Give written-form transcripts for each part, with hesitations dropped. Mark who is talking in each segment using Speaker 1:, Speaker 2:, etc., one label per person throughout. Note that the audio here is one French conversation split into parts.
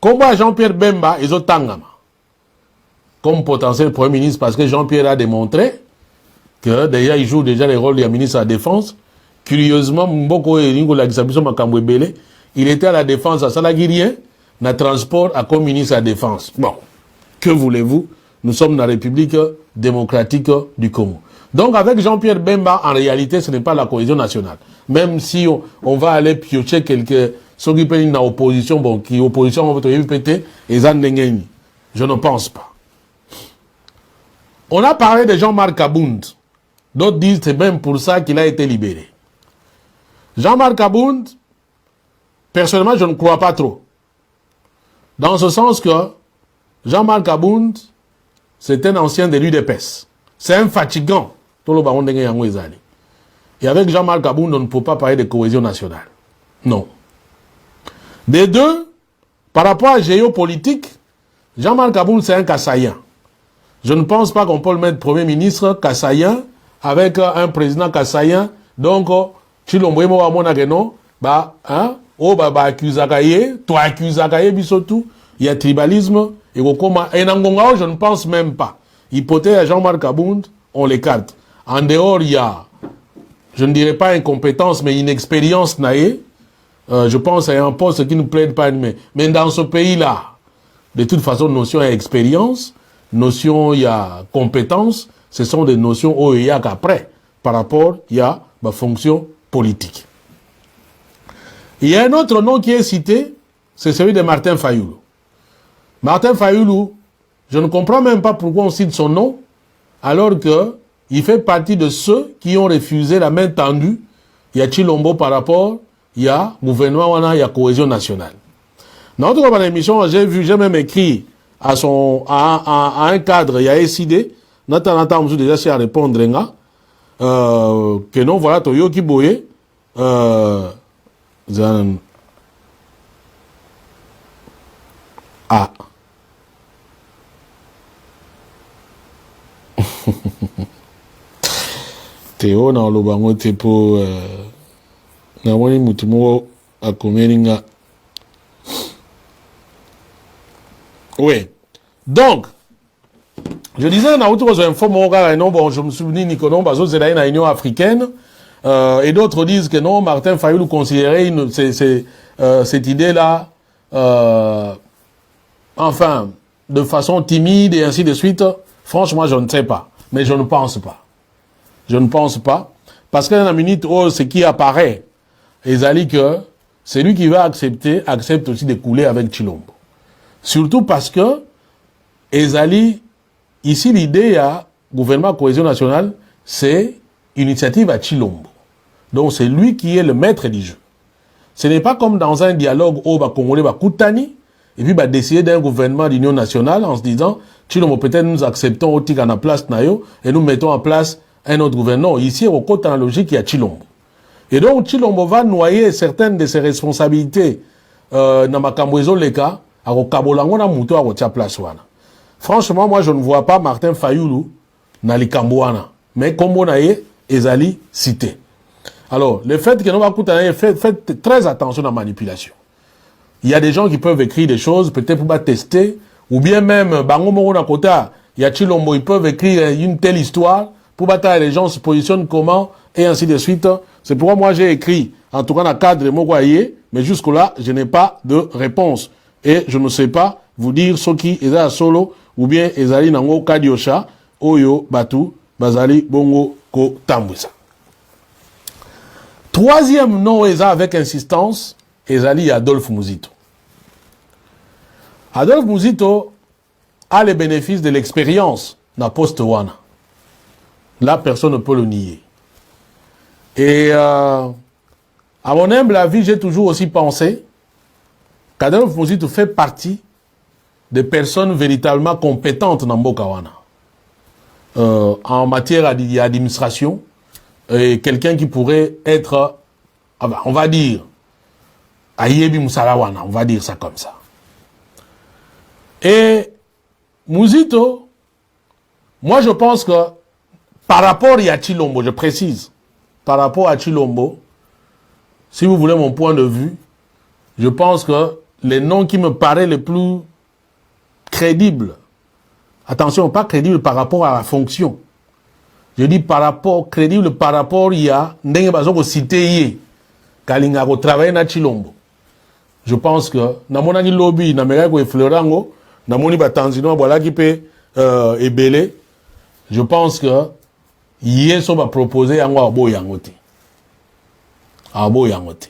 Speaker 1: Comment Jean-Pierre Bemba et Zotangama comme potentiel Premier ministre, parce que Jean-Pierre a démontré que déjà il joue déjà les rôles du ministre de la Défense. Curieusement, il était à la Défense à Salagirien, na transport à comme ministre de la Défense. Bon, que voulez-vous? Nous sommes dans la République démocratique du Congo. Donc avec Jean-Pierre Bemba, en réalité, ce n'est pas la cohésion nationale. Même si on va aller piocher quelques... Ceux qui prennent dans l'opposition, bon, qui opposition, on va péter, et je ne pense pas. On a parlé de Jean-Marc Abound. D'autres disent que c'est même pour ça qu'il a été libéré. Jean-Marc Abound, personnellement, je ne crois pas trop. Dans ce sens que Jean-Marc Abound, c'est un ancien de l'UDPS. C'est un fatigant. Et avec Jean-Marc Abound, on ne peut pas parler de cohésion nationale. Non. Des deux, par rapport à la géopolitique, Jean-Marc Abound, c'est un Kassaïen. Je ne pense pas qu'on peut le mettre Premier ministre Kassaïen avec un président Kassaïen. Donc, si l'on veut il y a tribalisme, et je ne pense même pas. Hypothèse à Jean-Marc Abound, on l'écarte. En dehors, il y a, je ne dirais pas incompétence, mais inexpérience naïe. Je pense à un poste qui ne plaide pas. Mais dans ce pays-là, de toute façon, notion et expérience, notion il y a compétence, ce sont des notions où il y a qu'après, par rapport il y a ma fonction politique. Il y a un autre nom qui est cité, c'est celui de Martin Fayoulou. Martin Fayoulou, je ne comprends même pas pourquoi on cite son nom, alors que il fait partie de ceux qui ont refusé la main tendue. Il y a Chilombo par rapport, il y a gouvernement, il y a cohésion nationale. Dans notre émission, j'ai même écrit à un cadre, il y a SID, Nathan déjà c'est à répondre, que non, voilà, Toyo Kiboye, Théo, na lobango tepo, na wani mutumo akomeringa. Oui. Donc, je disais, bon, je me souviens Niconon, c'est la Union africaine, et d'autres disent que non, Martin Fayoulou considérait cette idée-là, enfin, de façon timide et ainsi de suite. Franchement, je ne sais pas. Mais je ne pense pas. Je ne pense pas. Parce que dans la minute où ce qui apparaît, Ezali que celui qui va accepter, accepte aussi de couler avec Chilombo. Surtout parce que Ezali, ici l'idée à gouvernement cohésion nationale, c'est initiative à Chilombo. Donc c'est lui qui est le maître du jeu. Ce n'est pas comme dans un dialogue où Congolais va Koutani, et puis décider d'un gouvernement d'union nationale en se disant Chilombo peut-être nous acceptons au tic en place Nayo et nous mettons en place un autre gouvernement. Ici, au côté en logique, il y a Chilombo. Et donc Chilombo va noyer certaines de ses responsabilités dans Makamboezo Leka, à Kabolango na Mouto à Rotia Place wana. Franchement, moi je ne vois pas Martin Fayoulou dans les Kambouana. Mais comme on a Ezali cité. Alors, le fait que nous va coûter, faites très attention à la manipulation. Il y a des gens qui peuvent écrire des choses, peut-être pour tester, ou bien même, Bango Moro Kota, il y a Chilombo, ils peuvent écrire une telle histoire, pour batailler les gens se positionnent comment, et ainsi de suite. C'est pourquoi moi j'ai écrit, en tout cas dans le cadre de Mogwaye, mais jusque-là, je n'ai pas de réponse. Et je ne sais pas vous dire ce qui est à solo, ou bien Ezali Nango Kadiosha, Oyo, Batu, Bazali, Bongo, Ko, Tambouza. Troisième nom Eza avec insistance, Ezali Adolphe Mouzito. Adolphe Mouzito a les bénéfices de l'expérience dans poste Wana. Là, personne ne peut le nier. Et à mon humble avis, j'ai toujours aussi pensé qu'Adolphe Mouzito fait partie des personnes véritablement compétentes dans Mboka Wana. En matière d'administration, et quelqu'un qui pourrait être, on va dire, Ayebi Moussalawana, on va dire ça comme ça. Et Mouzito, moi je pense que par rapport à Chilombo, je précise, par rapport à Chilombo, si vous voulez mon point de vue, je pense que les noms qui me paraissent les plus crédibles. Attention, pas crédible par rapport à la fonction. Je dis par rapport, crédible par rapport il y a ndenge bazoko cité kalinga ko travailler na Chilombo. Je pense que na monani lobby na meka ko effleurango na moni batanzino voilà qui peut ebele. Je pense que hier so va proposer yango abo yangote. Abo yangote.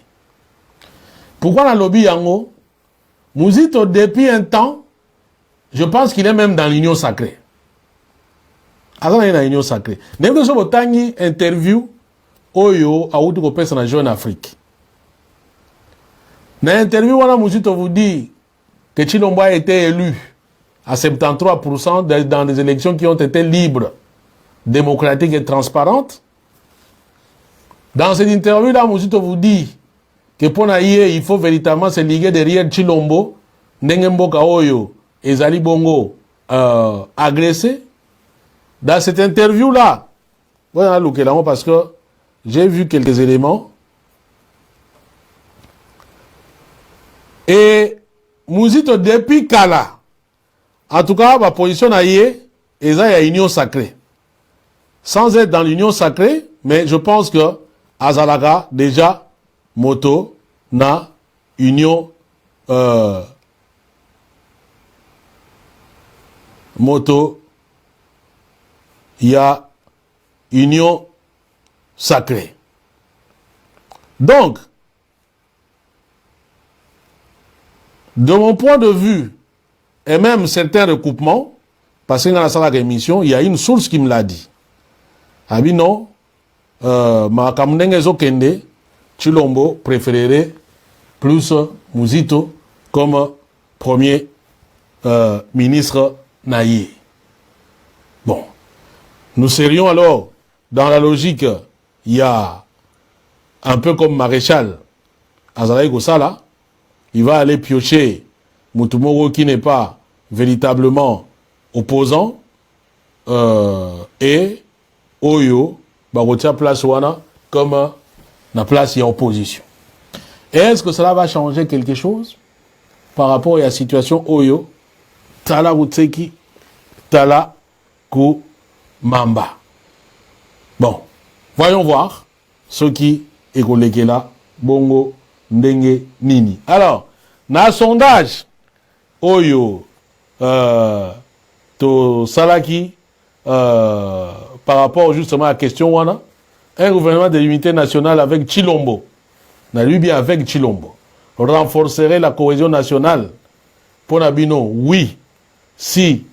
Speaker 1: Pourquoi na lobby yango? Mouzito depuis un temps, je pense qu'il est même dans l'union sacrée. Avant dans l'union sacrée. N'est-ce que ce tangi interview oyo a outu ko pesa na Jeune Afrique. Dans l'interview, on a Mouzito vous dit que Chilombo a été élu à 73% dans des élections qui ont été libres, démocratiques et transparentes. Dans cette interview-là, Mouzito vous dit que pour naïe, il faut véritablement se liguer derrière Chilombo, Nengemboka Oyo et Zali Bongo agressés. Dans cette interview-là, voilà, parce que j'ai vu quelques éléments. Et Mouzito, depuis Kala, en tout cas, ma position naïe, et ça, il y a union sacrée. Sans être dans l'union sacrée, mais je pense que Azalaga, déjà, Moto, na union Moto, il y a union sacrée. Donc, de mon point de vue, et même certains recoupements, parce que dans la salle d'émission, il y a une source qui me l'a dit. Ah oui, non, ma kamnenge kende, Chilombo préférerait plus Mouzito comme premier ministre naïe. Bon. Nous serions alors dans la logique, il y a un peu comme Maréchal Azalaï Gossala, il va aller piocher Moutoumoro qui n'est pas véritablement opposant et Oyo Barotia place Wana comme la place il y a opposition. Est-ce que cela va changer quelque chose par rapport à la situation Oyo Tala Wutseki Tala Ku Mamba? Bon, voyons voir ce qui est collègue là, Bongo, Ndenge, Nini. Alors, dans le sondage, Oyo, to Salaki, par rapport justement à la question, Wana, un gouvernement de l'unité nationale avec Chilombo, na lui bien avec Chilombo, renforcerait la cohésion nationale pour Nabino, oui, si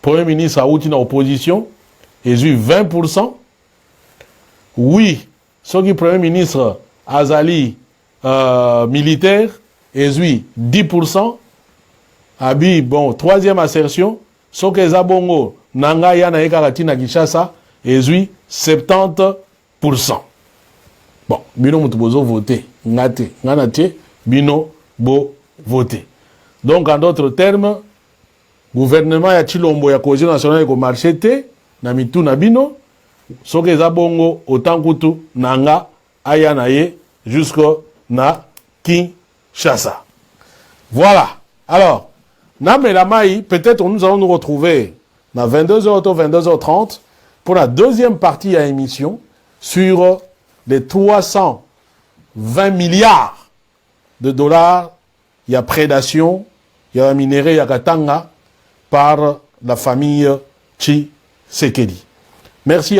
Speaker 1: Premier ministre a outil dans l'opposition, et eu 20%, oui, ce qui Premier ministre Azali militaire, et eu 10%, Abi, bon, troisième assertion, ce que Zabongo, Nanga Yana Ekaratina Kishasa, et eu 70%. Bon, Bino Moutubozo voté, Ngate, Nganate, Bino Bo voté. Donc, en d'autres termes, gouvernement ya Chilombo ya cohésion nationale ko marché na mitu na bino soke za bongo otankutu nanga aya na ye jusqu'au na Kinshasa. Voilà. Alors, na melamai, peut-être nous allons nous retrouver à 22h 22h30 pour la deuxième partie à émission sur les 320 milliards de dollars, il y a prédation, il y a minerai, il y a katanga par la famille Tshisekedi. Merci.